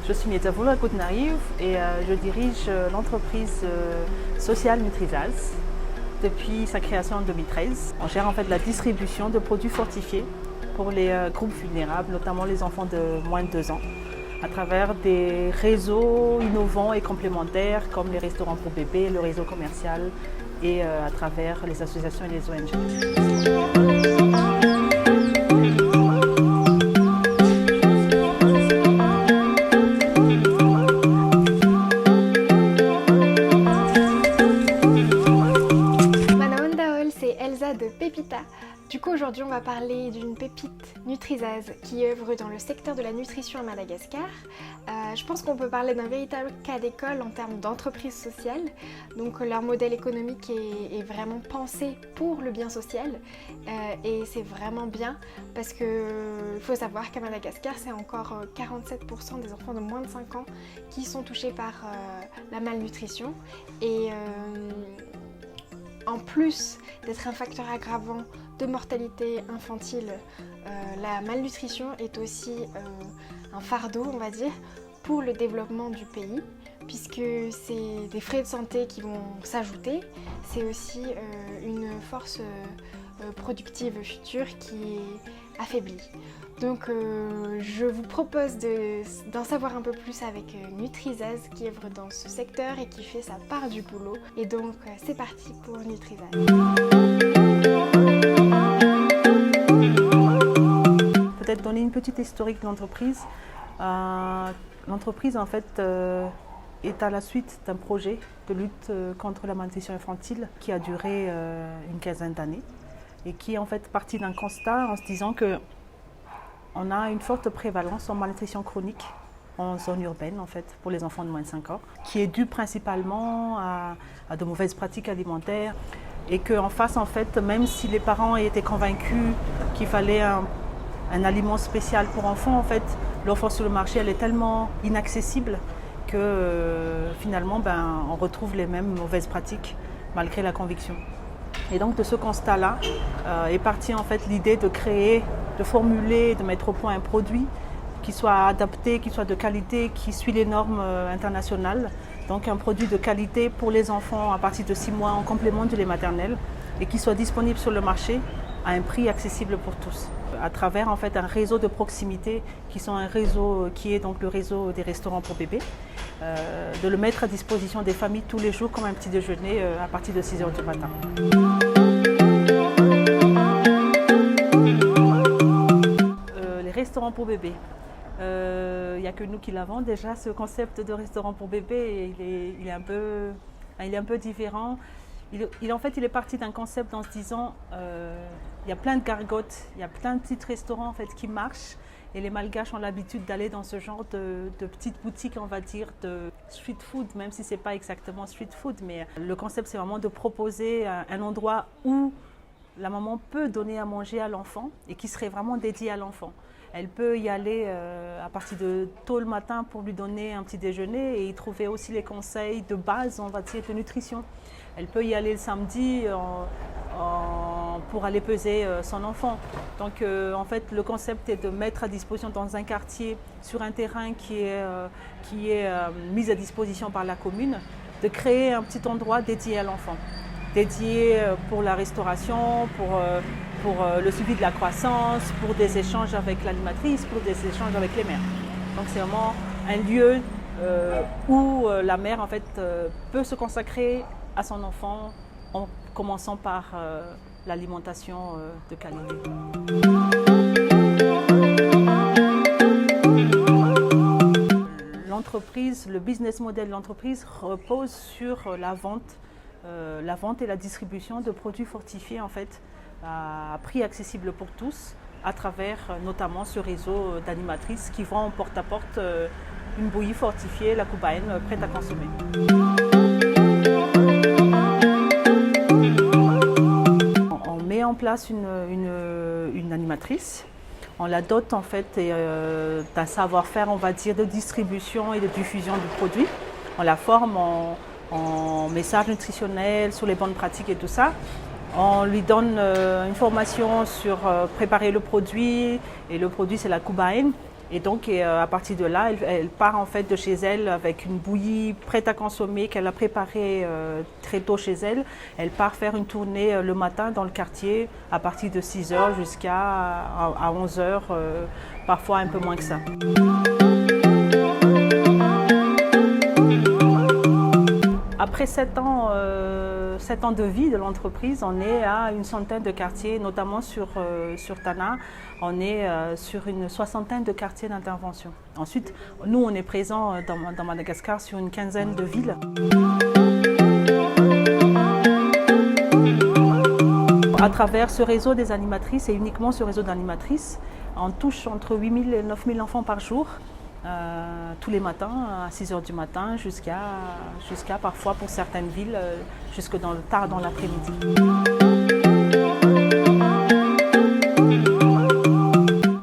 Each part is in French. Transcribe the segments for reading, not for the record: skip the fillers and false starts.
Je suis Mietavoula Koutnariv et je dirige l'entreprise sociale Nutrizaz depuis sa création en 2013. On gère en fait la distribution de produits fortifiés pour les groupes vulnérables, notamment les enfants de moins de 2 ans, à travers des réseaux innovants et complémentaires comme les restaurants pour bébés, le réseau commercial et à travers les associations et les ONG. De Pépita. Du coup aujourd'hui on va parler d'une pépite Nutrizaz qui œuvre dans le secteur de la nutrition à Madagascar. Je pense qu'on peut parler d'un véritable cas d'école en termes d'entreprise sociale. Donc leur modèle économique est vraiment pensé pour le bien social et c'est vraiment bien parce que faut savoir qu'à Madagascar c'est encore 47% des enfants de moins de 5 ans qui sont touchés par la malnutrition et en plus d'être un facteur aggravant de mortalité infantile, la malnutrition est aussi un fardeau, on va dire, pour le développement du pays, puisque c'est des frais de santé qui vont s'ajouter. C'est aussi une force productive future qui est affaiblie. Donc je vous propose d'en savoir un peu plus avec Nutrizaz qui œuvre dans ce secteur et qui fait sa part du boulot. Et donc c'est parti pour Nutrizaz. Peut-être donner une petite historique de l'entreprise. L'entreprise en fait est à la suite d'un projet de lutte contre la malnutrition infantile qui a duré une quinzaine d'années et qui est en fait parti d'un constat en se disant que on a une forte prévalence en malnutrition chronique en zone urbaine en fait, pour les enfants de moins de 5 ans, qui est due principalement à de mauvaises pratiques alimentaires et qu'en face en fait, même si les parents étaient convaincus qu'il fallait un aliment spécial pour enfants, en fait, l'offre sur le marché elle est tellement inaccessible que finalement on retrouve les mêmes mauvaises pratiques malgré la conviction. Et donc de ce constat-là est partie en fait l'idée de créer, de formuler, de mettre au point un produit qui soit adapté, qui soit de qualité, qui suit les normes internationales. Donc un produit de qualité pour les enfants à partir de 6 mois en complément du lait maternel et qui soit disponible sur le marché à un prix accessible pour tous. À travers en fait un réseau de proximité qui est donc le réseau des restaurants pour bébés, de le mettre à disposition des familles tous les jours comme un petit déjeuner à partir de 6 h du matin. Les restaurants pour bébés. Il n'y a que nous qui l'avons déjà, ce concept de restaurant pour bébés, il est un peu différent. En fait, il est parti d'un concept en se disant il y a plein de gargotes, il y a plein de petits restaurants en fait, qui marchent et les Malgaches ont l'habitude d'aller dans ce genre de petites boutiques, on va dire, de street food, même si ce n'est pas exactement street food, mais le concept c'est vraiment de proposer un endroit où la maman peut donner à manger à l'enfant et qui serait vraiment dédié à l'enfant. Elle peut y aller à partir de tôt le matin pour lui donner un petit déjeuner et y trouver aussi les conseils de base, on va dire, de nutrition. Elle peut y aller le samedi pour aller peser son enfant. Donc en fait, le concept est de mettre à disposition dans un quartier, sur un terrain qui est mis à disposition par la commune, de créer un petit endroit dédié à l'enfant, dédié pour la restauration, pour le suivi de la croissance, pour des échanges avec l'animatrice, pour des échanges avec les mères. Donc c'est vraiment un lieu où la mère en fait, peut se consacrer à son enfant en commençant par l'alimentation de qualité. L'entreprise, le business model de l'entreprise repose sur la vente et la distribution de produits fortifiés en fait, à prix accessible pour tous, à travers notamment ce réseau d'animatrices qui vend porte à porte une bouillie fortifiée, la Kubaen, prête à consommer. On met en place une animatrice. On la dote en fait d'un savoir-faire, on va dire, de distribution et de diffusion du produit. On la forme en messages nutritionnels, sur les bonnes pratiques et tout ça. On lui donne une formation sur préparer le produit, et le produit c'est la Kubaen. Et donc à partir de là, elle part en fait de chez elle avec une bouillie prête à consommer qu'elle a préparée très tôt chez elle. Elle part faire une tournée le matin dans le quartier à partir de 6h jusqu'à 11h, parfois un peu moins que ça. Après 7 ans de vie de l'entreprise, on est à une centaine de quartiers, notamment sur Tana. On est sur une soixantaine de quartiers d'intervention. Ensuite, nous, on est présents dans Madagascar sur une quinzaine de villes. À travers ce réseau des animatrices, et uniquement ce réseau d'animatrices, on touche entre 8 000 et 9 000 enfants par jour. Tous les matins à 6h du matin jusqu'à parfois pour certaines villes jusque tard dans l'après-midi.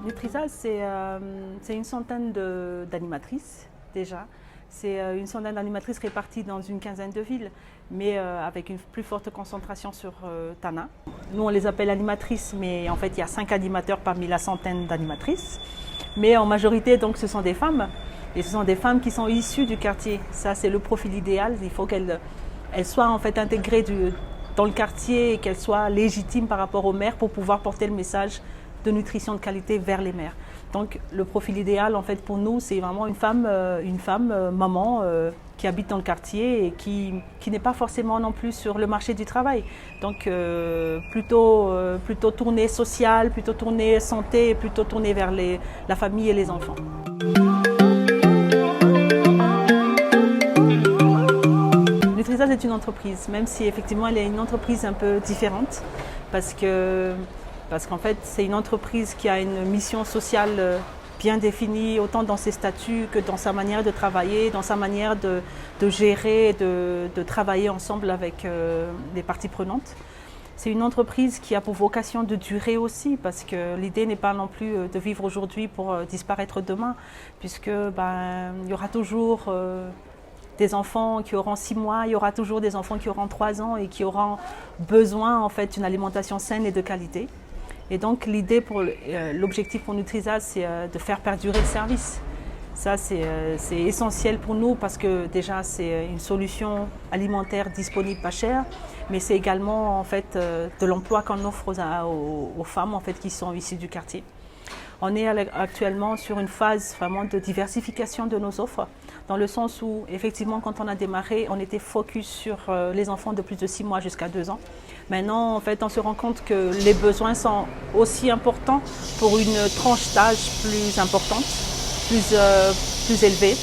Nutrisal, c'est une centaine d'animatrices déjà. C'est une centaine d'animatrices réparties dans une quinzaine de villes, mais avec une plus forte concentration sur Tana. Nous, on les appelle animatrices, mais en fait, il y a 5 animateurs parmi la centaine d'animatrices. Mais en majorité, donc, ce sont des femmes. Et ce sont des femmes qui sont issues du quartier. Ça, c'est le profil idéal. Il faut qu'elles soient en fait intégrées dans le quartier et qu'elles soient légitimes par rapport aux mères pour pouvoir porter le message de nutrition de qualité vers les mères. Donc, le profil idéal, en fait, pour nous, c'est vraiment une femme maman, qui habite dans le quartier et qui n'est pas forcément non plus sur le marché du travail. Donc, plutôt tournée sociale, plutôt tournée santé, plutôt tournée vers la famille et les enfants. Nutrisal est une entreprise, même si effectivement elle est une entreprise un peu différente, parce qu'en fait c'est une entreprise qui a une mission sociale bien définie, autant dans ses statuts que dans sa manière de travailler, dans sa manière de gérer, de travailler ensemble avec les parties prenantes. C'est une entreprise qui a pour vocation de durer aussi, parce que l'idée n'est pas non plus de vivre aujourd'hui pour disparaître demain, puisque il y aura toujours des enfants qui auront 6 mois, il y aura toujours des enfants qui auront 3 ans et qui auront besoin en fait d'une alimentation saine et de qualité. Et donc l'objectif pour Nutrisal, c'est de faire perdurer le service. Ça, c'est essentiel pour nous parce que déjà, c'est une solution alimentaire disponible pas chère, mais c'est également en fait de l'emploi qu'on offre aux femmes en fait, qui sont issues du quartier. On est actuellement sur une phase vraiment de diversification de nos offres, dans le sens où, effectivement, quand on a démarré, on était focus sur les enfants de plus de 6 mois jusqu'à 2 ans. Maintenant, en fait, on se rend compte que les besoins sont aussi importants pour une tranche d'âge plus importante, plus élevée.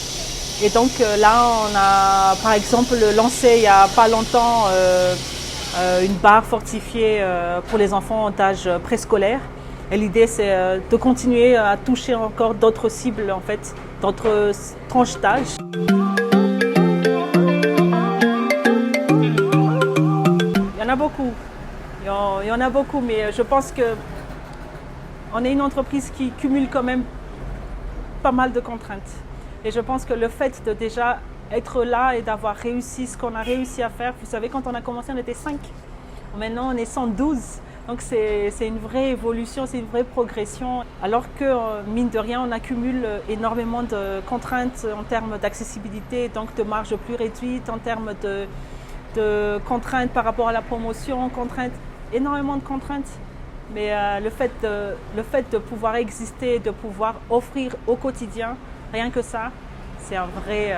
Et donc là, on a, par exemple, lancé il n'y a pas longtemps une barre fortifiée pour les enfants d'âge préscolaire. Et l'idée, c'est de continuer à toucher encore d'autres cibles, en fait, d'autres tranches d'âge. Il y en a beaucoup. Il y en a beaucoup, mais je pense qu'on est une entreprise qui cumule quand même pas mal de contraintes. Et je pense que le fait de déjà être là et d'avoir réussi ce qu'on a réussi à faire, vous savez, quand on a commencé, on était 5. Maintenant, on est 112. Donc c'est une vraie évolution, c'est une vraie progression. Alors que, mine de rien, on accumule énormément de contraintes en termes d'accessibilité, donc de marge plus réduite, en termes de contraintes par rapport à la promotion, énormément de contraintes. Mais le fait de pouvoir exister, de pouvoir offrir au quotidien, rien que ça, c'est un vrai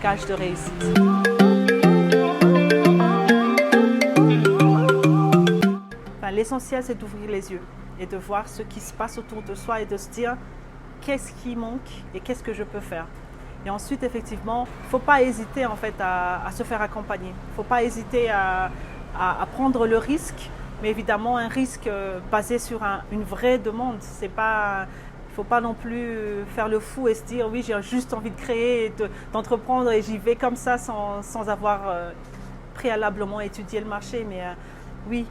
gage de réussite. L'essentiel, c'est d'ouvrir les yeux et de voir ce qui se passe autour de soi et de se dire qu'est-ce qui manque et qu'est-ce que je peux faire. Et ensuite, effectivement, il ne faut pas hésiter en fait, à se faire accompagner. Il ne faut pas hésiter à prendre le risque, mais évidemment un risque basé sur une vraie demande. Il ne faut pas non plus faire le fou et se dire oui, j'ai juste envie de créer, d'entreprendre et j'y vais comme ça sans avoir préalablement étudié le marché. Mais oui,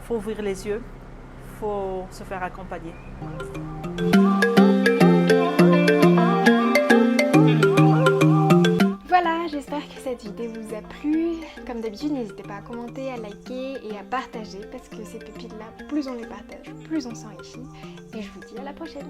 il faut ouvrir les yeux, il faut se faire accompagner. Voilà, j'espère que cette vidéo vous a plu. Comme d'habitude, n'hésitez pas à commenter, à liker et à partager parce que ces pépites-là, plus on les partage, plus on s'enrichit. Et je vous dis à la prochaine.